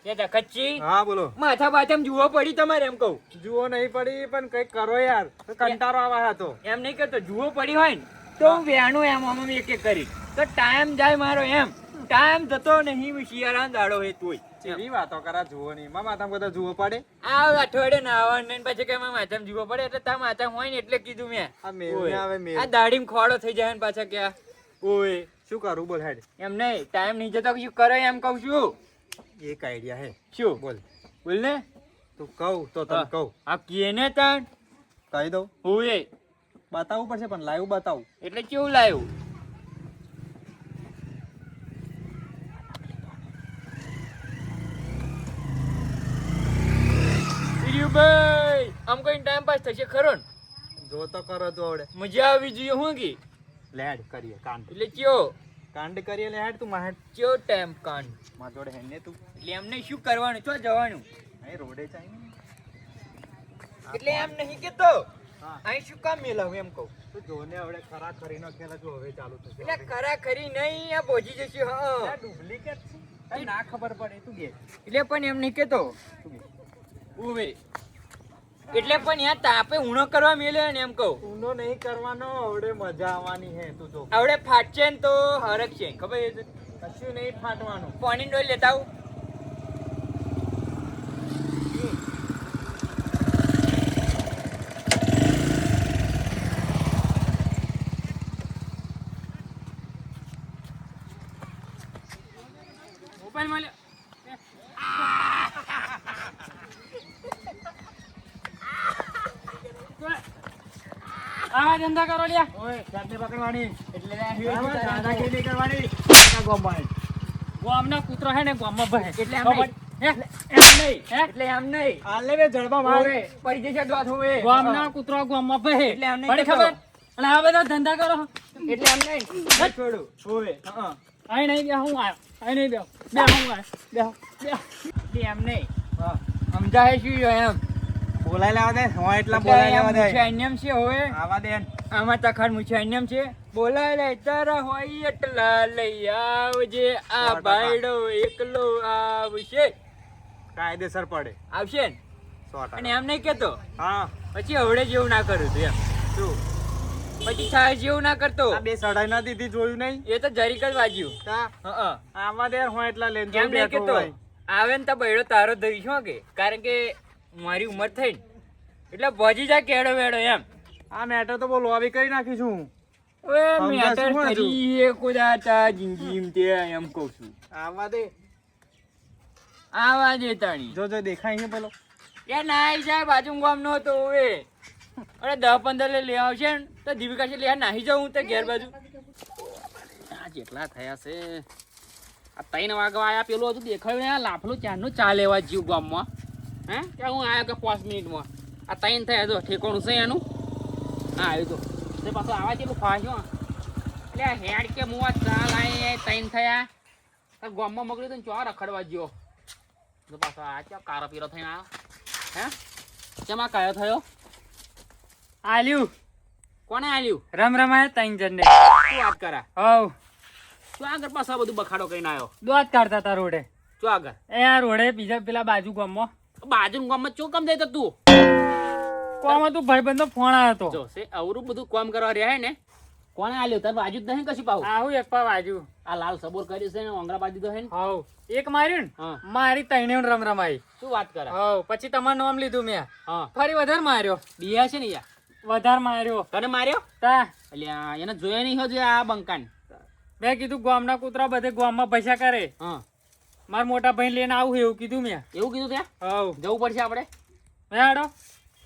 કે દખતજી હા બોલો. માથા બાથામાં જુઓ પડી તમારે એમ કહું. જુઓ નહીં પડી પણ કઈક કરો યાર, કંટાળો આવા હતો. એમ નહીં કરતો, જુઓ પડી હોય ને તો હું વેણું એમ આમ એક એક કરી તો ટાઈમ જાય મારો એમ. ટાઈમ જતો નહીં શિયાળાનો દાડો હે તોય. એવી વાતો કરા, જુઓ નહીં માથા બધા જુઓ પડે. આ અઠવાડિયે નાવાનું ને પછી કે માથામાં જુઓ પડે એટલે તા માથા હોય ને એટલે કીધું મેં. આ મેલ આવે મેલ. આ દાઢીમાં ખોડો થઈ જાય ને પાછા ક્યાં ઓય શું કરું બોલ હેડ. એમ નહીં, ટાઈમ નહીં જતો શું કરે એમ કહું છું. એક આઈડિયા હે. શું બોલ. બોલ ને. તું કહું તો તને કહું. આ કેને તાણ કહી દઉં. ઓય બતાવવું પડશે પણ લાઈવ બતાવું. એટલે કેવું લાવ્યું? ભાઈ આમ કઈ ટાઈમ પાસ થશે ખરો ને? જો તો કરો તો આવડે. મજા આવી જોઈએ હું કી લેડ કરીએ કાંડ. એટલે કયો કાંડ કરીએ લેડ. તું માહે કયો ટાઈમ કાંડ માં જોડે હે ને તું. એટલે એમને શું કરવાનું, છો જવાનું? અહીં રોડે ચાઈ ને. એટલે એમ નહીં કેતો હા. અહીં શું કામ મેલાવું એમ કહું. તું જોને હવે ખરા ખરીનો ખેલ જો હવે ચાલુ થશે. એટલે ખરા ખરી નહીં આ પહોંચી જશે. હા આ ડુપ્લિકેટ છે. તને ના ખબર પડે તું કે. એટલે પણ એમ નહીં કેતો તું કે. ઉવે એટલે પણ યાર તાપે ઊણો કરવા મેલે ને એમ કહું. ઊંડો નહીં કરવાનો, હવે મજા આવવાની હે. તું જો આવડે ફાટશે ને તો હરક છે ખબર છે. કશું નહીં ફાટવાનું. પાણી ડોલ લેતા આવું. મોબાઈલ માં આ ધંધા કરો લ્યા. ઓય જાતને પકડવાની. એટલે દાદાગીરી કરવાની. ગામના કૂતરો હે ને ગામમાં ભહે એટલે એમ ખબર? નહીં. હે? એમ નહીં. હે? એટલે એમ નહીં. આલે બે જડબા મારે. ઓવે, પડી જશે દોત હોવે. ગામના કૂતરો ગામમાં ભહે એટલે એમ નહીં પડી કહેતો. ખબર? અને આ બધા ધંધા કરો એટલે એમ નહીં. નહીં છોડું. હોવે. હા. અહીં નહીં બે હું આવ્યો અહીં નહીં બે હું આવ્યો બે એટલે એમ નહીં. સમજાય શું એમ? બોલાય લેવા દે. હું એટલા એટલે બોલાય એમ લેવા દે. મુછાયન્યમ છે હોવે. આવા દે. આમાં તખાર મુછાયન્યમ છે. બોલાય લે તારા હોય એટલા લઈ આવજે. આ 100%. બાયડો એકલો આવશે. કાયદેસર પડે. આવશે ને? 100%. અને એમ નહીં કેતો હા પછી હવડે જેવું ના કરું તું એમ. શું પછી થાય જેવું ના કરતો. આ બે સડાઈ ના દીધી જોયું નહીં. એ તો જરીક જ વાગ્યું. તા આવા દે. હું એટલા લેન એમ નહીં કેતો આવે ને તો બૈડો તારો ધરી શું કે કારણ કે મારી ઉંમર થઈ ને એટલે ભજી જાય કેડો વેડો એમ. આ મેટર તો બહુ લોબી કરી નાખીશું. ઓએ સમજા મેટર શું હતું? કરી એ કુદાતા જિંદગીમ તે એમ કહું છું. આવા દે. આવા જે તાણી જો જો દેખાય છે પેલો. એ નાઈ જાય બાજુ ગામ નો તો ઓએ અરે 10-15 લે આવશે ને તો દીપિકા છે લે નાહી જાઉં તો ઘેર બાજુ. આ જેટલા થયા છે આ 3 વાગવા આયા પેલું હજુ દેખાયું ને આ લાફલું ચારનું ચા લેવા જીવ ગામમાં હે કે હું આયો કે 5 મિનિટમાં આ 3 થયા તો ઠેકોણું છે એનું હા આવ્યું તો તે પાછું આવા જેટલું ફાસ્યો એટલે આ હેડ કે હું આ ચા લાવી 3 થયા તો ગામમાં મોકલી તો ચો રખડવા જ્યો તો પાછો આ ચા કારો પીરો થઈને આવ્યો હે કેમાં કયો થયો આલ્યું કોને આલ્યું રમ રમાય તૈન જણને શું વાત કરા હવ શું આગળ પાછા બધું બખાડો કરીને આવ્યો દોત કાઢતા તા રોડે. શું આગળ એ આ રોડે બીજા પેલા બાજુ ગામમાં બાજુ ગામમાં ચો કામ જાય તો તું કોમ હતું ભાઈબંધનો ફોન આવ્યો હતો. જો સે અવરું બધું કામ કરવા રહ્યા હે ને કોણે આલ્યું તાર બાજુ જ નહીં કશી પાવ આવું એક પા બાજુ આ લાલ સબોર કર્યું છે ને ઓંગરા બાજુ તો હે ને હવ એક માર્યું ને હા મારી તૈણે રમ રમાઈ. શું વાત કરે હવ પછી તમારું નામ લીધું મેં હા ફરી વધારે માર્યો. બિયા છે ને યાર વધારે માર્યો તને માર્યો તા અલ્યા એને જોયા નહીં હોજો આ બંકાન મેં કીધું ગામના કૂતરા બધે ગામમાં પૈસા કરે હા મારા મોટા ભાઈ લઈને આવું એવું કીધું મેં. એવું કીધું ત્યાં હવ જવું પડશે આપણે હેડો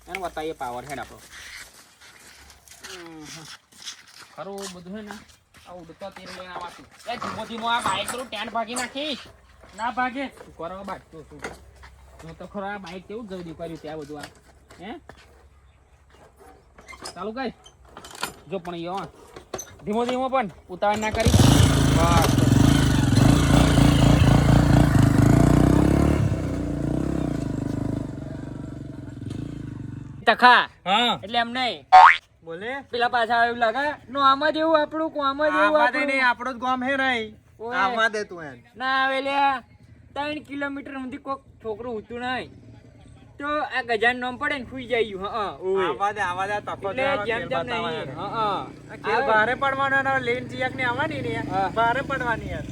એને બતાવીએ પાવર હેડ આપણો ખરું બધું હે ને આ ઉડતો તીર લઈને આવાતું એ ધીમો ધીમો આ બાઈક પેલું ટેન્ટ ભાગી નાખીશ ના ભાગે શું કરો બાટ તો શું જો તો ખરો આ બાઈક કેવું જલ્દી કર્યું ત્યાં બધું આ હે ચાલુ કર જો પણ યો ધીમો ધીમો પણ ઉતાવળ ના કરી બસ તખા હા એટલે એમ નહીં બોલે. પેલા પાછા એવું લાગે નો આમાં જેવું આપણું કોમ જ એવું આવા દે આપણું. નહીં. આપણો જ ગામ હે રહી. ઓય. આવા દે તું એમ. ના આવે લ્યા 3 કિલોમીટર સુધી કોક છોકરું ઊતું નહીં તો આ ગજાન નામ પડે ને સુઈ જાય હા ઓય આવા દે તકો એટલે જેમ તેમ નહીં હા ખેલ બારે પડવાનો ને લેન ચિયાક ને આવવાની ને યાર. હા. બારે પડવાની યાર.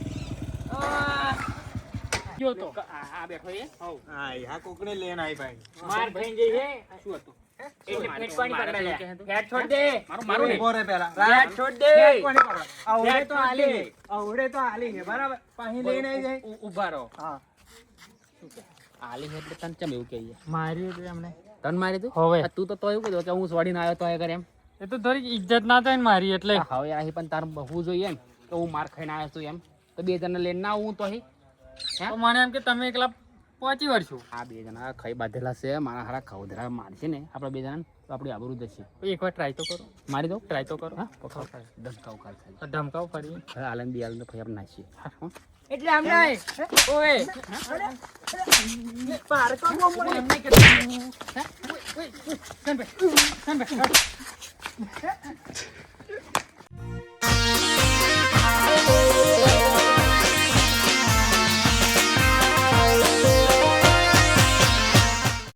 જો તો આ બેઠો એ હવ હા યા કોકને લેન આઈ ભાઈ. માર ખાઈ જઈ છે શું હતું એટલે પેટ પાણી મારે પકડે તો લે કહે તો. હેડ છોડ દે મારું ને ઉભો રે પહેલા. હેડ છોડ દે કોની પકડ? આવડે હેડ તો છોડ આલી દે. હે. આવડે તો આલી હે બરાબર. પાહી લઈને આઈ જાય. ઊભા રહો હા. આલી હે એટલે તને ચમ એવું કહીએ મારી હતી એમને. તન મારી તું હોવે. આ તું તો એવું કીધું કે હું સોડીને આવ્યો તો એ કરે એમ એ તો થોડી ઇજ્જત ના થાય ને મારી એટલે. હવે આહી પણ તાર બહુ જોઈએ એમ કે હું માર ખાઈને આવ્યો છું એમ તો બે જણને લઈને ના આવું તો અહીં તો મને એમ કે તમે એકલા પહોંચી વળશો. આ બે જણા ખાઈ બાંધેલા છે મારા હારા ખવધરા મારશે ને આપણે બે જણા તો આપણી આબરૂ જશે એકવાર ટ્રાય તો કરો. મારી દો ટ્રાય તો કરો. હા પકડ ધમકાવ ખાલ ખાલી ધમકાવ ફરી. હવે આલન બી આલન ફરી આપણે નાખીએ હા એટલે આમ નહીં ઓય એમ નહીં કરતું.